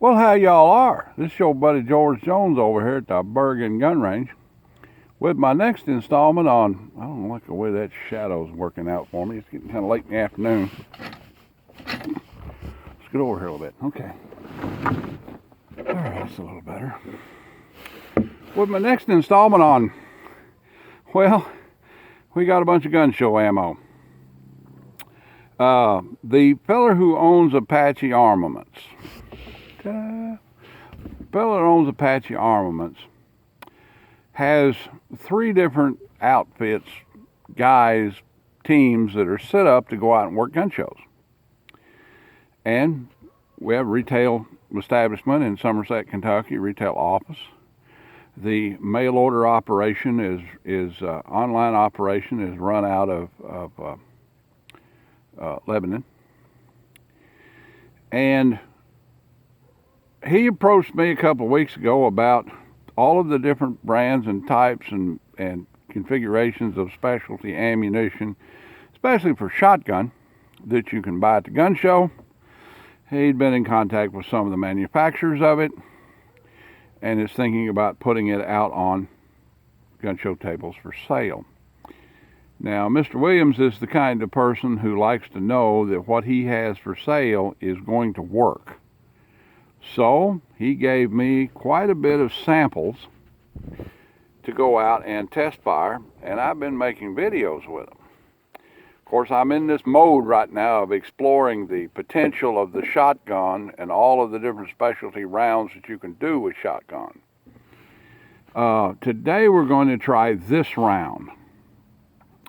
Well, how y'all are? This is your buddy George Jones over here at the Bergen Gun Range with my next installment on, I don't like the way that shadow's working out for me. It's getting kind of late in the afternoon. Let's get over here a little bit. Okay. All right, that's a little better. With my next installment on, well, we got a bunch of gun show ammo. The feller who owns Apache Armaments, the feller who owns Apache Armaments has 3 different outfits, guys, teams that are set up to go out and work gun shows. And we have a retail establishment in Somerset, Kentucky, retail office. The mail order operation is online operation is run out of Lebanon. And he approached me a couple of weeks ago about all of the different brands and types and configurations of specialty ammunition, especially for shotgun, that you can buy at the gun show. He'd been in contact with some of the manufacturers of it and is thinking about putting it out on gun show tables for sale. Now, Mr. Williams is the kind of person who likes to know that what he has for sale is going to work. So he gave me quite a bit of samples to go out and test fire, and I've been making videos with them. Of course, I'm in this mode right now of exploring the potential of the shotgun and all of the different specialty rounds that you can do with shotgun. Today we're going to try this round.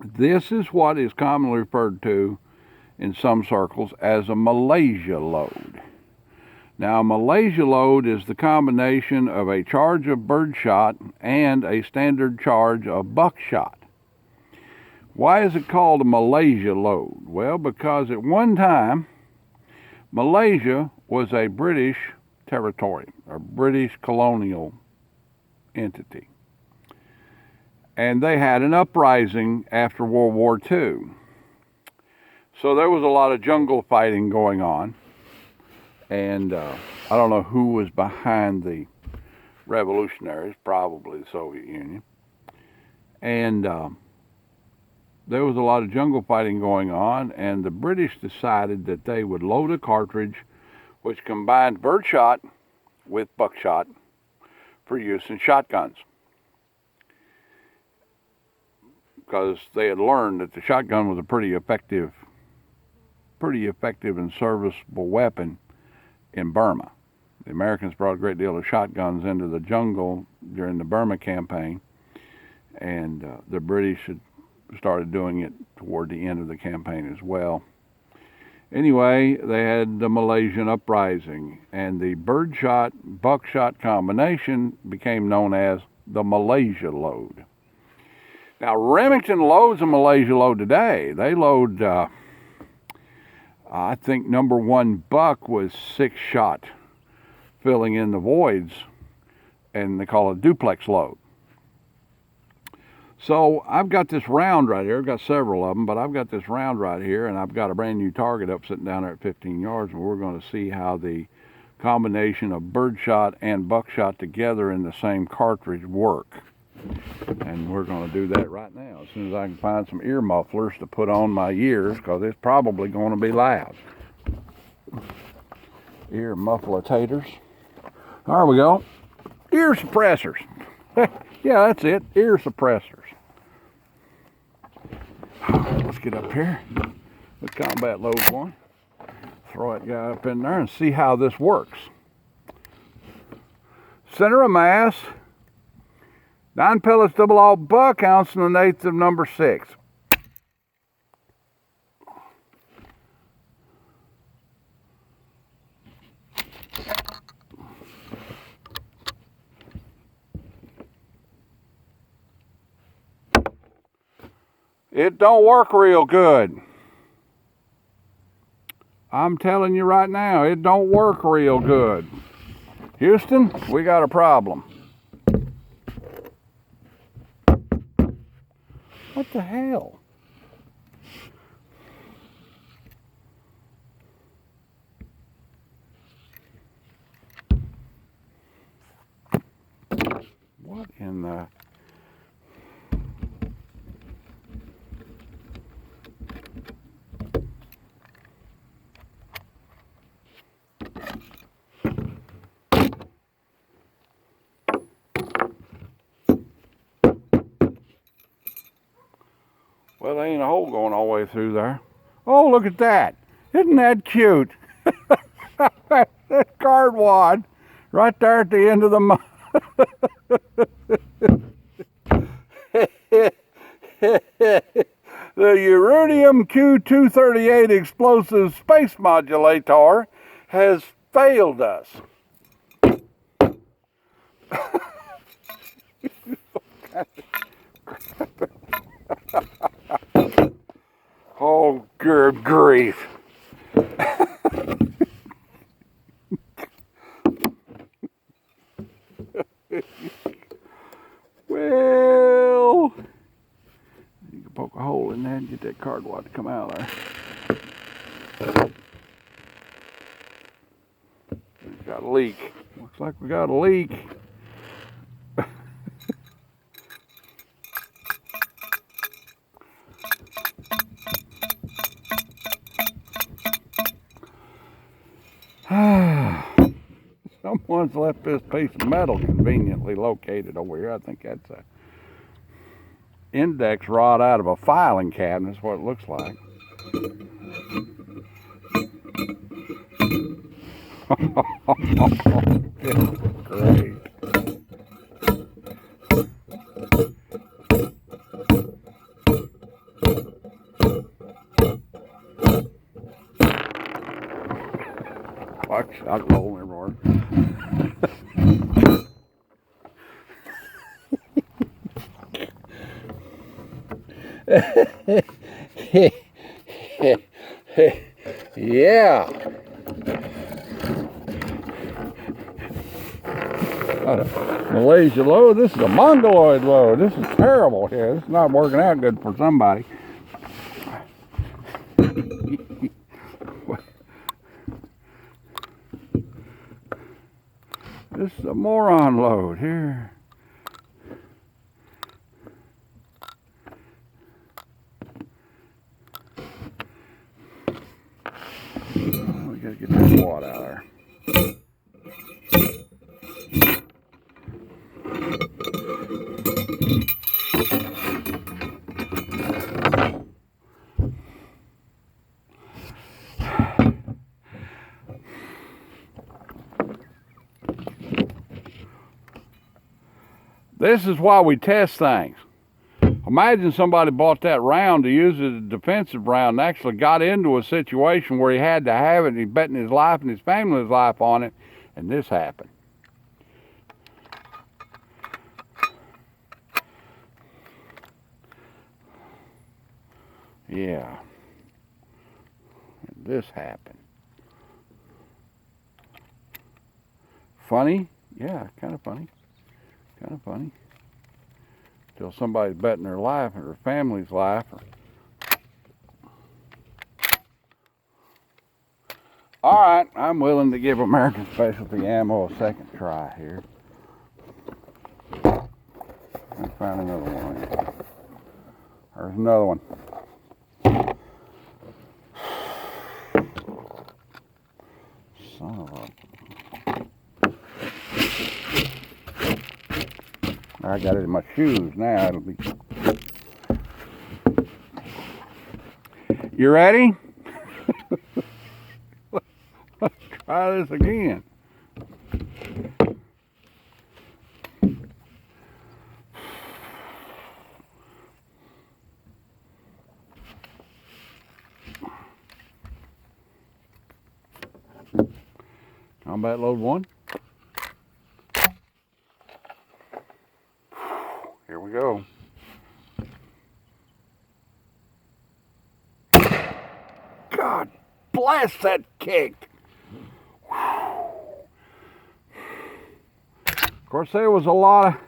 This is what is commonly referred to in some circles as a Malaysia load. Now, a Malaysia load is the combination of a charge of birdshot and a standard charge of buckshot. Why is it called a Malaysia load? Well, because at one time, Malaysia was a British territory, a British colonial entity. And they had an uprising after World War II. So there was a lot of jungle fighting going on. And I don't know who was behind the revolutionaries, probably the Soviet Union. And there was a lot of jungle fighting going on, and the British decided that they would load a cartridge which combined birdshot with buckshot for use in shotguns. Because they had learned that the shotgun was a pretty effective and serviceable weapon in Burma. The Americans brought a great deal of shotguns into the jungle during the Burma campaign, and the British had started doing it toward the end of the campaign as well. Anyway, they had the Malaysian uprising, and the birdshot-buckshot combination became known as the Malaysia load. Now, Remington loads a Malaysia load today. They load, I think number 1 buck was 6 shot, filling in the voids, and they call it a duplex load. So I've got this round right here. I've got several of them, but I've got this round right here, and I've got a brand new target up sitting down there at 15 yards, and we're going to see how the combination of birdshot and buckshot together in the same cartridge work. And we're going to do that right now, as soon as I can find some ear mufflers to put on my ears, because it's probably going to be loud. Ear muffletators. There we go. Ear suppressors. Yeah, that's it. Ear suppressors. Let's get up here with combat load 1. Throw that guy up in there and see how this works. Center of mass. 9 pellets, double all buck, ounce and 1/8 of number 6. It don't work real good. I'm telling you right now, it don't work real good. Houston, we got a problem. What the hell? What in the... Well, there ain't a hole going all the way through there. Oh, look at that. Isn't that cute? That card wad right there at the end of the month. The Uranium Q-238 explosive space modulator has failed us. Oh, good grief. Well, you can poke a hole in there and get that card wad to come out there. We've got a leak. Looks like we got a leak. Someone's left this piece of metal conveniently located over here. I think that's a index rod out of a filing cabinet is what it looks like. Great. Clock shot rolling everywhere. Yeah. Malaysia load. This is a mongoloid load. This is terrible here. This is not working out good for somebody. This is a moron load here. We gotta get this wad out of there. This is why we test things. Imagine somebody bought that round to use it as a defensive round and actually got into a situation where he had to have it and he's betting his life and his family's life on it, and this happened. Yeah. And this happened. Funny? Yeah, kind of funny. Kind of funny. Till somebody's betting their life or their family's life. All right, I'm willing to give American Specialty Ammo a second try here. I found another one. There's another one. Son of a... I got it in my shoes now. It'll be... You ready? Let's try this again. Combat load 1. Here we go. God bless that kick. Of course, there was a lot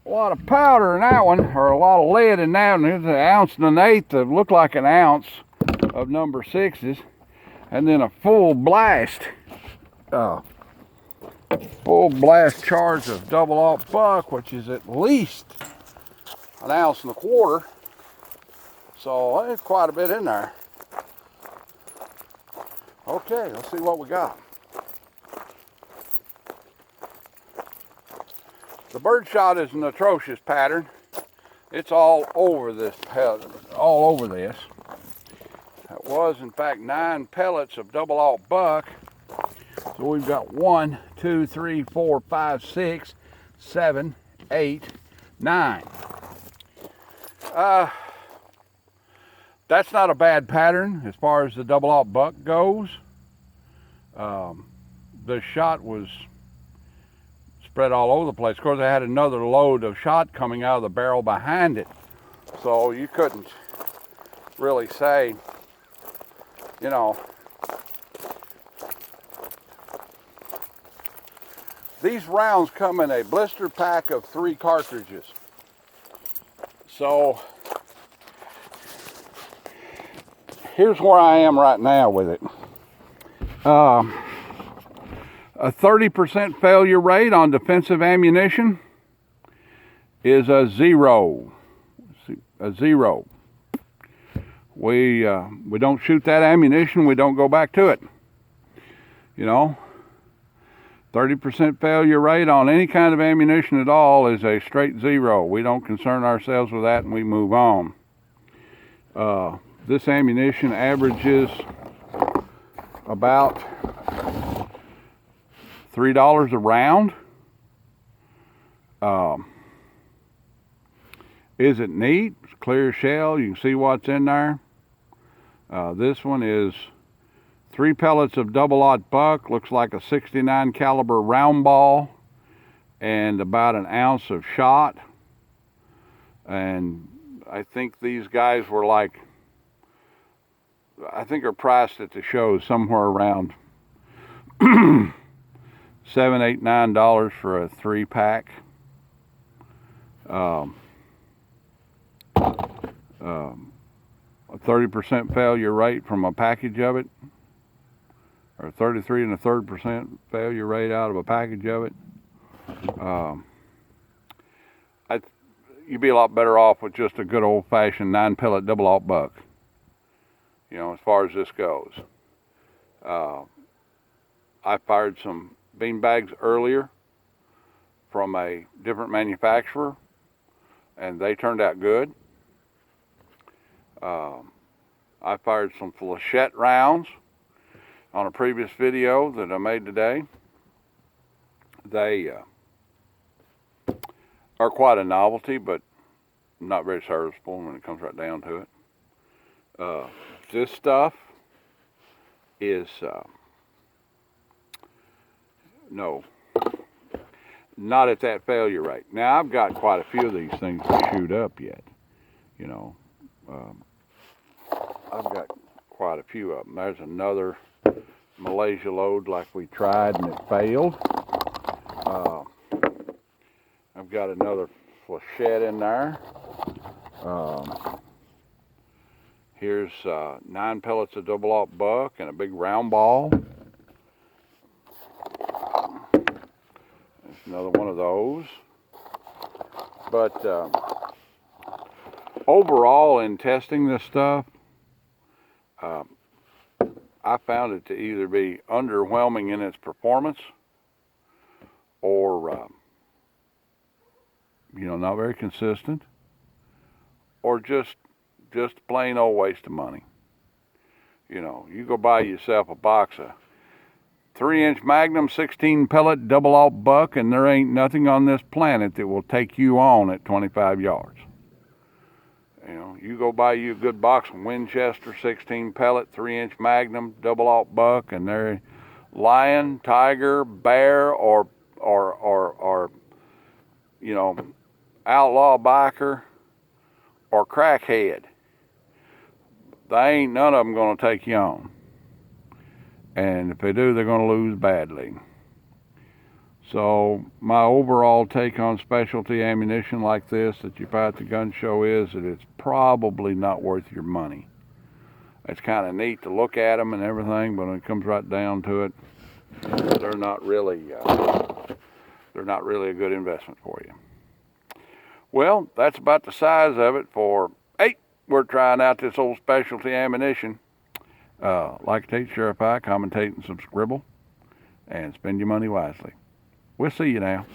of powder in that one, or a lot of lead in that one. There's 1 ounce and 1/8 that looked like 1 ounce of number 6s, and then a full blast. full blast charge of double alt buck, which is at least 1.25 ounces. So there's quite a bit in there. Okay, let's see what we got. The birdshot is an atrocious pattern. It's all over this all over this. It was in fact 9 pellets of double alt buck. So we've got 1, 2, 3, 4, 5, 6, 7, 8, 9. That's not a bad pattern as far as the double alt buck goes. The shot was spread all over the place. Of course, I had another load of shot coming out of the barrel behind it. So you couldn't really say, you know. These rounds come in a blister pack of 3 cartridges. So here's where I am right now with it. A 30% failure rate on defensive ammunition is a 0. A 0. We don't shoot that ammunition. We don't go back to it. You know, 30% failure rate on any kind of ammunition at all is a straight 0. We don't concern ourselves with that, and we move on. This ammunition averages about $3 a round. Is it neat? It's clear shell. You can see what's in there. This one is 3 pellets of double aught buck. Looks like a 69 caliber round ball and about 1 ounce of shot. And I think these guys were like, I think are priced at the show somewhere around $7, $8, $9 for a 3-pack. A 30% failure rate from a package of it, or 33 1/3% failure rate out of a package of it. You'd be a lot better off with just a good old-fashioned 9-pellet double aught buck, you know, as far as this goes. I fired some beanbags earlier from a different manufacturer, and they turned out good. I fired some flechette rounds on a previous video that I made today. They are quite a novelty, but not very serviceable when it comes right down to it. This stuff is no, not at that failure rate. Now I've got quite a few of these things to shoot up yet, you know. I've got quite a few of them. There's another Malaysia Load like we tried and it failed. I've got another flechette in there. Here's 9 pellets of double aught buck and a big round ball. There's another one of those. But overall, in testing this stuff, I found it to either be underwhelming in its performance or, you know, not very consistent, or just plain old waste of money. You know, you go buy yourself a box of 3-inch Magnum 16 pellet double aught buck, and there ain't nothing on this planet that will take you on at 25 yards. You know, you go buy you a good box of Winchester 16 pellet 3-inch Magnum double aught buck, and they're lion, tiger, bear, or you know, outlaw biker or crackhead. They ain't none of them going to take you on. And if they do, they're going to lose badly. So my overall take on specialty ammunition like this that you buy at the gun show is that it's probably not worth your money. It's kind of neat to look at them and everything, but when it comes right down to it, they're not really a good investment for you. Well, that's about the size of it for 8. We're trying out this old specialty ammunition. Like to teach Sheriff Pie, commentate and some scribble, and spend your money wisely. We'll see you now.